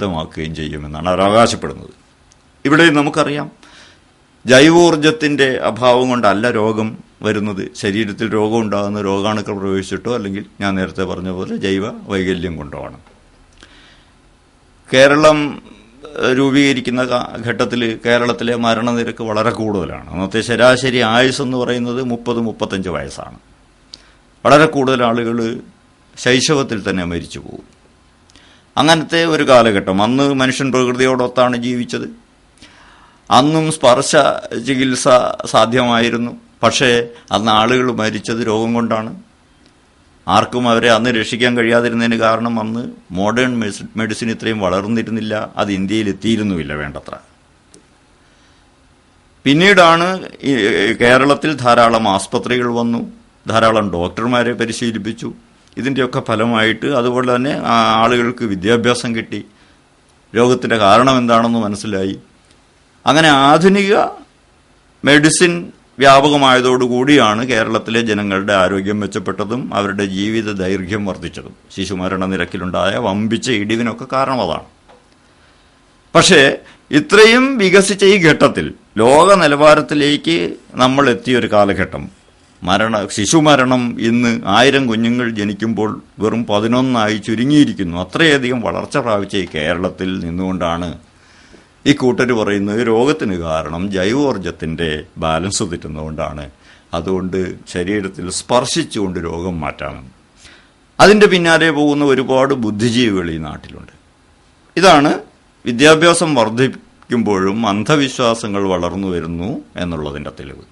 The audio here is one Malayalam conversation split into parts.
ഭേദമാക്കുകയും ചെയ്യുമെന്നാണ് അവർ അവകാശപ്പെടുന്നത്. ഇവിടെ നമുക്കറിയാം, ജൈവോർജത്തിൻ്റെ അഭാവം കൊണ്ടല്ല രോഗം വരുന്നത്. ശരീരത്തിൽ രോഗം ഉണ്ടാകുന്ന രോഗാണുക്കൾ പ്രവേശിച്ചിട്ടോ അല്ലെങ്കിൽ ഞാൻ നേരത്തെ പറഞ്ഞ പോലെ ജൈവ വൈകല്യം കൊണ്ടോ ആണ്. കേരളം രൂപീകരിക്കുന്ന ഘട്ടത്തിൽ കേരളത്തിലെ മരണനിരക്ക് വളരെ കൂടുതലാണ്. അന്നത്തെ ശരാശരി ആയുസ് എന്ന് പറയുന്നത് 30-35 വയസ്സാണ്. വളരെ കൂടുതൽ ആളുകൾ ശൈശവത്തിൽ തന്നെ മരിച്ചു പോകും. അങ്ങനത്തെ ഒരു കാലഘട്ടം. അന്ന് മനുഷ്യൻ പ്രകൃതിയോടൊത്താണ് ജീവിച്ചത്. അന്നും സ്പർശ ചികിത്സ സാധ്യമായിരുന്നു. പക്ഷേ അന്ന് ആളുകൾ മരിച്ചത് രോഗം കൊണ്ടാണ്. ആർക്കും അവരെ അന്ന് രക്ഷിക്കാൻ കഴിയാതിരുന്നതിന് കാരണം അന്ന് മോഡേൺ മെഡിസിൻ ഇത്രയും വളർന്നിരുന്നില്ല. അത് ഇന്ത്യയിൽ എത്തിയിരുന്നുമില്ല വേണ്ടത്ര. പിന്നീടാണ് കേരളത്തിൽ ധാരാളം ആസ്പത്രികൾ വന്നു, ധാരാളം ഡോക്ടർമാരെ പരിശീലിപ്പിച്ചു. ഇതിൻ്റെയൊക്കെ ഫലമായിട്ട് അതുപോലെ തന്നെ ആളുകൾക്ക് വിദ്യാഭ്യാസം കിട്ടി, രോഗത്തിൻ്റെ കാരണം എന്താണെന്ന് മനസ്സിലായി. അങ്ങനെ ആധുനിക മെഡിസിൻ വ്യാപകമായതോടുകൂടിയാണ് കേരളത്തിലെ ജനങ്ങളുടെ ആരോഗ്യം മെച്ചപ്പെട്ടതും അവരുടെ ജീവിത ദൈർഘ്യം വർദ്ധിച്ചതും. ശിശുമരണ നിരക്കിലുണ്ടായ വമ്പിച്ച ഇടിവിനൊക്കെ കാരണം അതാണ്. പക്ഷേ ഇത്രയും വികസിച്ച ഈ ഘട്ടത്തിൽ ലോക നിലവാരത്തിലേക്ക് നമ്മൾ എത്തിയൊരു കാലഘട്ടം. ശിശുമരണം ഇന്ന് 1000 കുഞ്ഞുങ്ങൾ ജനിക്കുമ്പോൾ വെറും 11 ചുരുങ്ങിയിരിക്കുന്നു. അത്രയധികം വളർച്ച പ്രാപിച്ച ഈ കേരളത്തിൽ നിന്നുകൊണ്ടാണ് ഈ കൂട്ടർ പറയുന്നത് രോഗത്തിന് കാരണം ജൈവോർജത്തിൻ്റെ ബാലൻസ് തെറ്റുന്നതുകൊണ്ടാണ്, അതുകൊണ്ട് ശരീരത്തിൽ സ്പർശിച്ചുകൊണ്ട് രോഗം മാറ്റാമെന്ന്. അതിൻ്റെ പിന്നാലെ പോകുന്ന ഒരുപാട് ബുദ്ധിജീവികൾ ഈ നാട്ടിലുണ്ട്. ഇതാണ് വിദ്യാഭ്യാസം വർദ്ധിക്കുമ്പോഴും അന്ധവിശ്വാസങ്ങൾ വളർന്നു വരുന്നു എന്നുള്ളതിൻ്റെ തെളിവ്.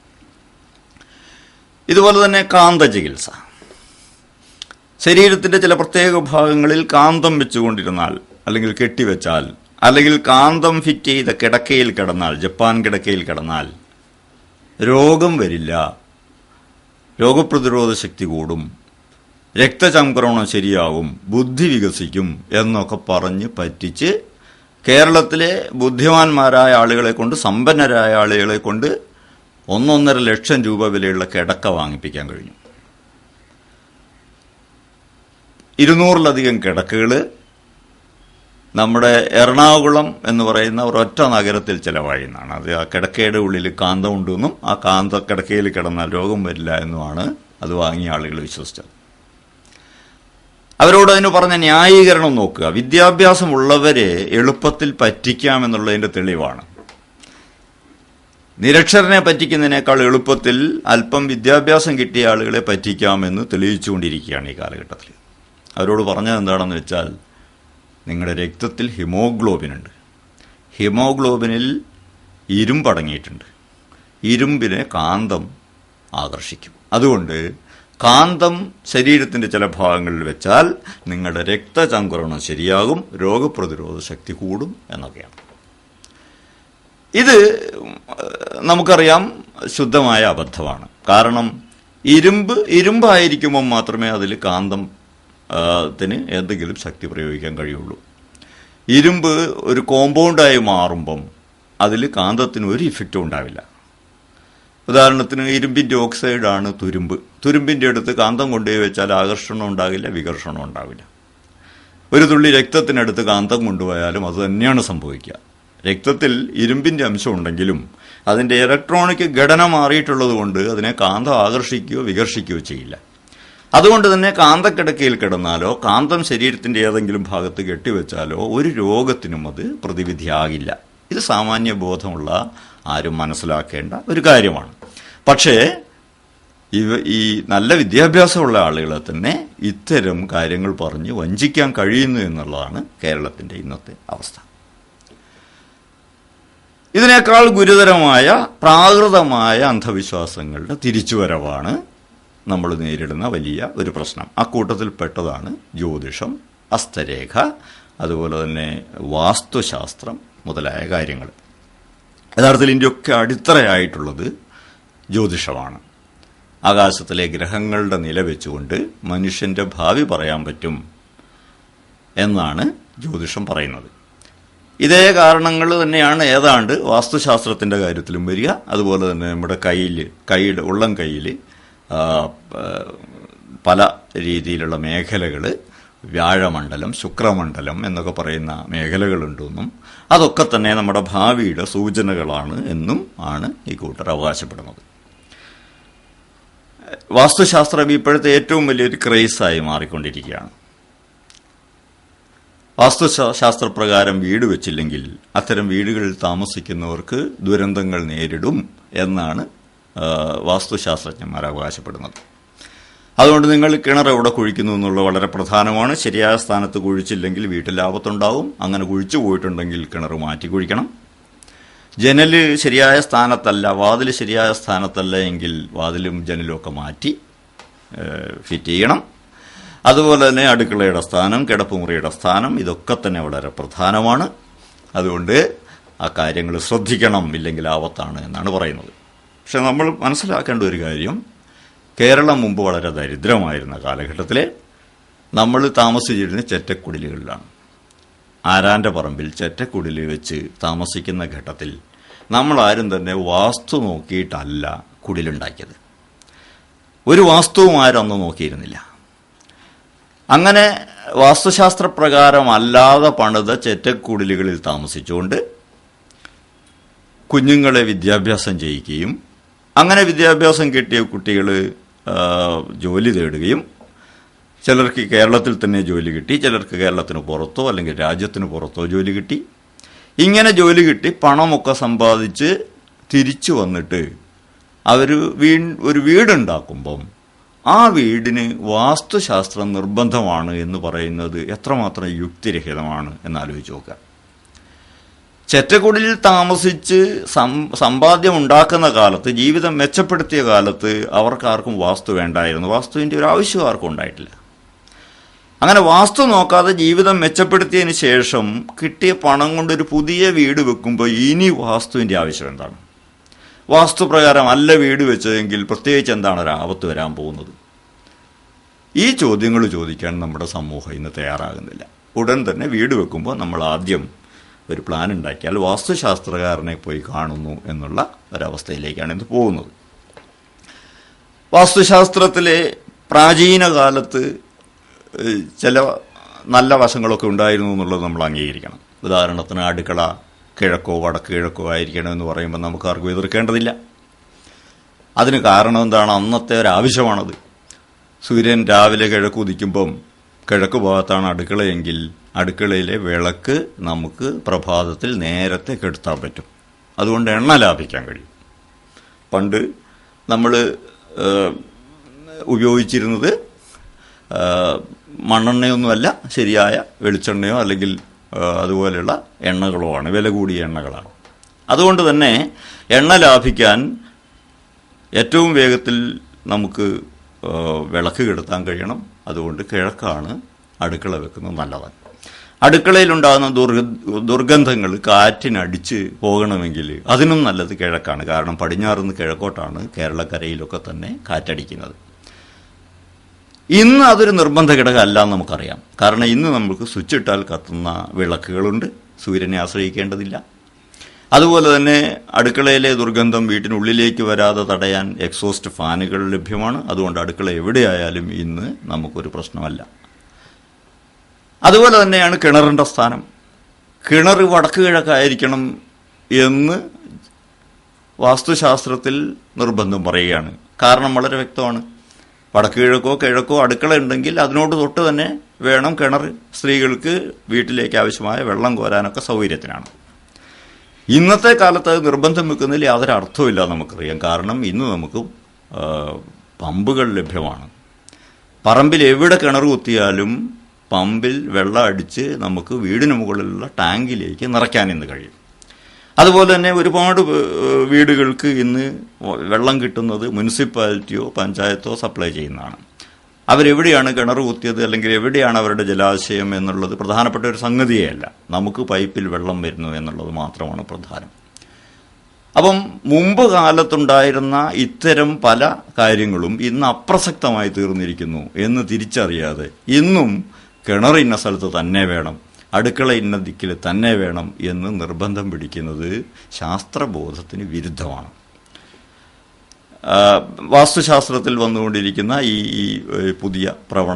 ഇതുപോലെ തന്നെ കാന്ത ചികിത്സ. ശരീരത്തിൻ്റെ ചില പ്രത്യേക ഭാഗങ്ങളിൽ കാന്തം വെച്ചുകൊണ്ടിരുന്നാൽ അല്ലെങ്കിൽ കെട്ടിവെച്ചാൽ അല്ലെങ്കിൽ കാന്തം ഫിറ്റ് ചെയ്ത കിടക്കയിൽ കിടന്നാൽ, ജപ്പാൻ കിടക്കയിൽ കിടന്നാൽ രോഗം വരില്ല, രോഗപ്രതിരോധ ശക്തി കൂടും, രക്തചംക്രമണം ശരിയാകും, ബുദ്ധി വികസിക്കും എന്നൊക്കെ പറഞ്ഞ് പറ്റിച്ച് കേരളത്തിലെ ബുദ്ധിമാന്മാരായ ആളുകളെ കൊണ്ട്, സമ്പന്നരായ ആളുകളെ കൊണ്ട് 1.5 ലക്ഷം രൂപ വിലയുള്ള കിടക്ക വാങ്ങിപ്പിക്കാൻ കഴിഞ്ഞു. 200-ലധികം കിടക്കകൾ നമ്മുടെ എറണാകുളം എന്ന് പറയുന്ന ഒരൊറ്റ നഗരത്തിൽ ചിലവഴിയുന്നതാണ്. അത് ആ കിടക്കയുടെ ഉള്ളിൽ കാന്തം ഉണ്ടെന്നും ആ കിടക്കയിൽ കിടന്നാൽ രോഗം വരില്ല എന്നുമാണ് അത് വാങ്ങിയ ആളുകൾ വിശ്വസിച്ചത്. അവരോട് അതിന് പറഞ്ഞ ന്യായീകരണം നോക്കുക. വിദ്യാഭ്യാസമുള്ളവരെ എളുപ്പത്തിൽ പറ്റിക്കാമെന്നുള്ളതിൻ്റെ തെളിവാണ്. നിരക്ഷരനെ പറ്റിക്കുന്നതിനേക്കാൾ എളുപ്പത്തിൽ അല്പം വിദ്യാഭ്യാസം കിട്ടിയ ആളുകളെ പറ്റിക്കാമെന്ന് തെളിയിച്ചുകൊണ്ടിരിക്കുകയാണ് ഈ കാലഘട്ടത്തിൽ. അവരോട് പറഞ്ഞത് എന്താണെന്ന് വെച്ചാൽ, നിങ്ങളുടെ രക്തത്തിൽ ഹിമോഗ്ലോബിൻ ഉണ്ട്. ഹിമോഗ്ലോബിനിൽ ഇരുമ്പടങ്ങിയിട്ടുണ്ട്. ഇരുമ്പിനെ കാന്തം ആകർഷിക്കും. അതുകൊണ്ട് കാന്തം ശരീരത്തിൻ്റെ ചില ഭാഗങ്ങളിൽ വെച്ചാൽ നിങ്ങളുടെ രക്തചംക്രമണം ശരിയാകും, രോഗപ്രതിരോധ ശക്തി കൂടും എന്നൊക്കെയാണ്. ഇത് നമുക്കറിയാം ശുദ്ധമായ അബദ്ധമാണ്. കാരണം ഇരുമ്പായിരിക്കുമ്പോൾ മാത്രമേ അതിൽ കാന്തം ത്തിന് എന്തെങ്കിലും ശക്തി പ്രയോഗിക്കാൻ കഴിയുള്ളൂ. ഇരുമ്പ് ഒരു കോമ്പൗണ്ടായി മാറുമ്പം അതിൽ കാന്തത്തിന് ഒരു ഇഫക്റ്റും ഉണ്ടാവില്ല. ഉദാഹരണത്തിന് ഇരുമ്പിൻ്റെ ഓക്സൈഡാണ് തുരുമ്പ്. തുരുമ്പിൻ്റെ അടുത്ത് കാന്തം കൊണ്ടുപോയി വെച്ചാൽ ആകർഷണം ഉണ്ടാകില്ല, വികർഷണം ഉണ്ടാവില്ല. ഒരു തുള്ളി രക്തത്തിനടുത്ത് കാന്തം കൊണ്ടുപോയാലും അത് തന്നെയാണ് സംഭവിക്കുക. രക്തത്തിൽ ഇരുമ്പിൻ്റെ അംശം ഉണ്ടെങ്കിലും അതിൻ്റെ ഇലക്ട്രോണിക് ഘടന മാറിയിട്ടുള്ളത് കൊണ്ട് അതിനെ കാന്തം ആകർഷിക്കുകയോ വികർഷിക്കുകയോ ചെയ്യില്ല. അതുകൊണ്ട് തന്നെ കാന്തക്കിടക്കയിൽ കിടന്നാലോ കാന്തം ശരീരത്തിൻ്റെ ഏതെങ്കിലും ഭാഗത്ത് കെട്ടിവെച്ചാലോ ഒരു രോഗത്തിനും അത് പ്രതിവിധിയാകില്ല. ഇത് സാമാന്യ ബോധമുള്ള ആരും മനസ്സിലാക്കേണ്ട ഒരു കാര്യമാണ്. പക്ഷേ ഈ നല്ല വിദ്യാഭ്യാസമുള്ള ആളുകളെ തന്നെ ഇത്തരം കാര്യങ്ങൾ പറഞ്ഞ് വഞ്ചിക്കാൻ കഴിയുന്നു എന്നുള്ളതാണ് കേരളത്തിൻ്റെ ഇന്നത്തെ അവസ്ഥ. ഇതിനേക്കാൾ ഗുരുതരമായ പ്രാകൃതമായ അന്ധവിശ്വാസങ്ങളുടെ തിരിച്ചുവരവാണ് നമ്മൾ നേരിടുന്ന വലിയ ഒരു പ്രശ്നം. അക്കൂട്ടത്തിൽപ്പെട്ടതാണ് ജ്യോതിഷം, ഹസ്തരേഖ, അതുപോലെ തന്നെ വാസ്തുശാസ്ത്രം മുതലായ കാര്യങ്ങൾ. യഥാർത്ഥത്തിൽ ഇതിൻ്റെയൊക്കെ അടിത്തറയായിട്ടുള്ളത് ജ്യോതിഷമാണ്. ആകാശത്തിലെ ഗ്രഹങ്ങളുടെ നില വെച്ചുകൊണ്ട് മനുഷ്യൻ്റെ ഭാവി പറയാൻ പറ്റും എന്നാണ് ജ്യോതിഷം പറയുന്നത്. ഇതേ കാരണങ്ങൾ തന്നെയാണ് ഏതാണ്ട് വാസ്തുശാസ്ത്രത്തിൻ്റെ കാര്യത്തിലും വരിക. അതുപോലെ തന്നെ നമ്മുടെ ഉള്ളം കയ്യിൽ പല രീതിയിലുള്ള മേഖലകൾ വ്യാഴമണ്ഡലം, ശുക്രമണ്ഡലം എന്നൊക്കെ പറയുന്ന മേഖലകളുണ്ടെന്നും അതൊക്കെ തന്നെ നമ്മുടെ ഭാവിയുടെ സൂചനകളാണ് എന്നും ആണ് ഈ കൂട്ടർ അവകാശപ്പെടുന്നത്. വാസ്തുശാസ്ത്രം ഇപ്പോഴത്തെ ഏറ്റവും വലിയൊരു ക്രേസായി മാറിക്കൊണ്ടിരിക്കുകയാണ്. വാസ്തുശാസ്ത്രപ്രകാരം വീട് വെച്ചില്ലെങ്കിൽ അത്തരം വീടുകളിൽ താമസിക്കുന്നവർക്ക് ദുരന്തങ്ങൾ നേരിടും എന്നാണ് വാസ്തുശാസ്ത്രജ്ഞന്മാർ അവകാശപ്പെടുന്നത്. അതുകൊണ്ട് നിങ്ങൾ കിണർ എവിടെ കുഴിക്കുന്നു എന്നുള്ളത് വളരെ പ്രധാനമാണ്. ശരിയായ സ്ഥാനത്ത് കുഴിച്ചില്ലെങ്കിൽ വീട്ടിൽ ആപത്തുണ്ടാവും. അങ്ങനെ കുഴിച്ചു പോയിട്ടുണ്ടെങ്കിൽ കിണർ മാറ്റി കുഴിക്കണം. ജനല് ശരിയായ സ്ഥാനത്തല്ല, വാതിൽ ശരിയായ സ്ഥാനത്തല്ല എങ്കിൽ വാതിലും ജനലും ഒക്കെ മാറ്റി ഫിറ്റ് ചെയ്യണം. അതുപോലെ തന്നെ അടുക്കളയുടെ സ്ഥാനം, കിടപ്പുമുറിയുടെ സ്ഥാനം, ഇതൊക്കെ തന്നെ വളരെ പ്രധാനമാണ്. അതുകൊണ്ട് ആ കാര്യങ്ങൾ ശ്രദ്ധിക്കണം, ഇല്ലെങ്കിൽ ആപത്താണ് എന്നാണ് പറയുന്നത്. പക്ഷെ നമ്മൾ മനസ്സിലാക്കേണ്ട ഒരു കാര്യം, കേരളം മുമ്പ് വളരെ ദരിദ്രമായിരുന്ന കാലഘട്ടത്തിൽ നമ്മൾ താമസിച്ചിരുന്ന ചെറ്റക്കുടിലുകളിലാണ്. ആരാൻ്റെ പറമ്പിൽ ചെറ്റക്കുടിൽ വെച്ച് താമസിക്കുന്ന ഘട്ടത്തിൽ നമ്മളാരും തന്നെ വാസ്തു നോക്കിയിട്ടല്ല കുടിലുണ്ടാക്കിയത്. ഒരു വാസ്തുവും ആരും അന്ന് നോക്കിയിരുന്നില്ല. അങ്ങനെ വാസ്തുശാസ്ത്രപ്രകാരമല്ലാതെ പണിത ചെറ്റക്കുടിലുകളിൽ താമസിച്ചുകൊണ്ട് കുഞ്ഞുങ്ങളെ വിദ്യാഭ്യാസം ചെയ്യിക്കുകയും അങ്ങനെ വിദ്യാഭ്യാസം കിട്ടിയ കുട്ടികൾ ജോലി തേടുകയും ചിലർക്ക് കേരളത്തിൽ തന്നെ ജോലി കിട്ടി, ചിലർക്ക് കേരളത്തിന് പുറത്തോ അല്ലെങ്കിൽ രാജ്യത്തിന് പുറത്തോ ജോലി കിട്ടി. ഇങ്ങനെ ജോലി കിട്ടി പണമൊക്കെ സമ്പാദിച്ച് തിരിച്ചു വന്നിട്ട് അവർ ഒരു വീടുണ്ടാക്കുമ്പം ആ വീടിന് വാസ്തുശാസ്ത്രം നിർബന്ധമാണ് എന്ന് പറയുന്നത് എത്രമാത്രം യുക്തിരഹിതമാണ് എന്നാലോചിച്ച് നോക്കുക. ചെറ്റക്കുടിലിൽ താമസിച്ച് സമ്പാദ്യം ഉണ്ടാക്കുന്ന കാലത്ത്, ജീവിതം മെച്ചപ്പെടുത്തിയ കാലത്ത് അവർക്കാർക്കും വാസ്തു വേണ്ടായിരുന്നു. വാസ്തുവിൻ്റെ ഒരു ആവശ്യം ആർക്കും ഉണ്ടായിട്ടില്ല. അങ്ങനെ വാസ്തു നോക്കാതെ ജീവിതം മെച്ചപ്പെടുത്തിയതിന് ശേഷം കിട്ടിയ പണം കൊണ്ടൊരു പുതിയ വീട് വെക്കുമ്പോൾ ഇനി വാസ്തുവിൻ്റെ ആവശ്യം എന്താണ്? വാസ്തുപ്രകാരം അല്ല വീട് വെച്ചതെങ്കിൽ പ്രത്യേകിച്ച് എന്താണ് ഒരു ആപത്ത് വരാൻ പോകുന്നത്? ഈ ചോദ്യങ്ങൾ ചോദിക്കാൻ നമ്മുടെ സമൂഹം ഇന്ന് തയ്യാറാകുന്നില്ല. ഉടൻ തന്നെ വീട് വെക്കുമ്പോൾ നമ്മൾ ആദ്യം ഒരു പ്ലാൻ ഉണ്ടാക്കിയാൽ വാസ്തുശാസ്ത്രകാരനെ പോയി കാണുന്നു എന്നുള്ള ഒരവസ്ഥയിലേക്കാണ് ഇത് പോകുന്നത്. വാസ്തുശാസ്ത്രത്തിലെ പ്രാചീന കാലത്ത് ചില നല്ല വശങ്ങളൊക്കെ ഉണ്ടായിരുന്നു എന്നുള്ളത് നമ്മൾ അംഗീകരിക്കണം. ഉദാഹരണത്തിന് അടുക്കള കിഴക്കോ വടക്ക് കിഴക്കോ ആയിരിക്കണമെന്ന് പറയുമ്പോൾ നമുക്ക് ആർക്കും എതിർക്കേണ്ടതില്ല. അതിന് കാരണം എന്താണ്? അന്നത്തെ ഒരാവശ്യമാണത്. സൂര്യൻ രാവിലെ കിഴക്ക് ഉദിക്കുമ്പം കിഴക്ക് ഭാഗത്താണ് അടുക്കളയെങ്കിൽ അടുക്കളയിലെ വിളക്ക് നമുക്ക് പ്രഭാതത്തിൽ നേരത്തെ കെടുത്താൻ പറ്റും. അതുകൊണ്ട് എണ്ണ ലാഭിക്കാൻ കഴിയും. പണ്ട് നമ്മൾ ഉപയോഗിച്ചിരുന്നത് മണ്ണെണ്ണയൊന്നുമല്ല, ശരിയായ വെളിച്ചെണ്ണയോ അല്ലെങ്കിൽ അതുപോലെയുള്ള എണ്ണകളോ ആണ്, വില കൂടിയ എണ്ണകളാണ്. അതുകൊണ്ട് തന്നെ എണ്ണ ലാഭിക്കാൻ ഏറ്റവും വേഗത്തിൽ നമുക്ക് വിളക്ക് കെടുത്താൻ കഴിയണം. അതുകൊണ്ട് കിഴക്കാണ് അടുക്കള വെക്കുന്നത് നല്ലതാണ്. അടുക്കളയിലുണ്ടാകുന്ന ദുർഗന്ധങ്ങൾ കാറ്റിനടിച്ച് പോകണമെങ്കിൽ അതിനും നല്ലത് കിഴക്കാണ്. കാരണം പടിഞ്ഞാറുനിന്ന് കിഴക്കോട്ടാണ് കേരളക്കരയിലൊക്കെ തന്നെ കാറ്റടിക്കുന്നത്. ഇന്ന് അതൊരു നിർബന്ധ ഘടകമല്ല എന്ന് നമുക്കറിയാം. കാരണം ഇന്ന് നമുക്ക് സ്വിച്ച് ഇട്ടാൽ കത്തുന്ന വിളക്കുകളുണ്ട്, സൂര്യനെ ആശ്രയിക്കേണ്ടതില്ല. അതുപോലെ തന്നെ അടുക്കളയിലെ ദുർഗന്ധം വീട്ടിനുള്ളിലേക്ക് വരാതെ തടയാൻ എക്സോസ്റ്റ് ഫാനുകൾ ലഭ്യമാണ്. അതുകൊണ്ട് അടുക്കള എവിടെയായാലും ഇന്ന് നമുക്കൊരു പ്രശ്നമല്ല. അതുപോലെ തന്നെയാണ് കിണറിൻ്റെ സ്ഥാനം. കിണർ വടക്ക് കിഴക്കായിരിക്കണം എന്ന് വാസ്തുശാസ്ത്രത്തിൽ നിർബന്ധം പറയുകയാണ്. കാരണം വളരെ വ്യക്തമാണ്. വടക്ക് കിഴക്കോ കിഴക്കോ അടുക്കള ഉണ്ടെങ്കിൽ അതിനോട് തൊട്ട് തന്നെ വേണം കിണർ. സ്ത്രീകൾക്ക് വീട്ടിലേക്ക് ആവശ്യമായ വെള്ളം കോരാനൊക്കെ സൗകര്യത്തിനാണ്. ഇന്നത്തെ കാലത്ത് അത് നിർബന്ധം വെക്കുന്നതിൽ യാതൊരു അർത്ഥമില്ല നമുക്കറിയാം. കാരണം ഇന്ന് നമുക്ക് പമ്പുകൾ ലഭ്യമാണ്. പറമ്പിൽ എവിടെ കിണർ കുത്തിയാലും പമ്പിൽ വെള്ളം അടിച്ച് നമുക്ക് വീടിന് മുകളിലുള്ള ടാങ്കിലേക്ക് നിറയ്ക്കാൻ ഇന്ന് കഴിയും. അതുപോലെ തന്നെ ഒരുപാട് വീടുകൾക്ക് ഇന്ന് വെള്ളം കിട്ടുന്നത് മുനിസിപ്പാലിറ്റിയോ പഞ്ചായത്തോ സപ്ലൈ ചെയ്യുന്നതാണ്. അവരെവിടെയാണ് കിണർ കുത്തിയത് അല്ലെങ്കിൽ എവിടെയാണ് അവരുടെ ജലാശയം എന്നുള്ളത് പ്രധാനപ്പെട്ട ഒരു സംഗതിയല്ല. നമുക്ക് പൈപ്പിൽ വെള്ളം വരുന്നു എന്നുള്ളത് മാത്രമാണ് പ്രധാനം. അപ്പം മുമ്പ് കാലത്തുണ്ടായിരുന്ന ഇത്തരം പല കാര്യങ്ങളും ഇന്ന് അപ്രസക്തമായി തീർന്നിരിക്കുന്നു എന്ന് തിരിച്ചറിയാതെ ഇന്നും കിണർ ഇന്ന സ്ഥലത്ത് തന്നെ വേണം, അടുക്കള ഇന്ന ദിക്കിൽ തന്നെ വേണം എന്ന് നിർബന്ധം പിടിക്കുന്നത് ശാസ്ത്രബോധത്തിന് വിരുദ്ധമാണ്. വാസ്തുശാസ്ത്രത്തിൽ വന്നുകൊണ്ടിരിക്കുന്ന ഈ പുതിയ പ്രവണത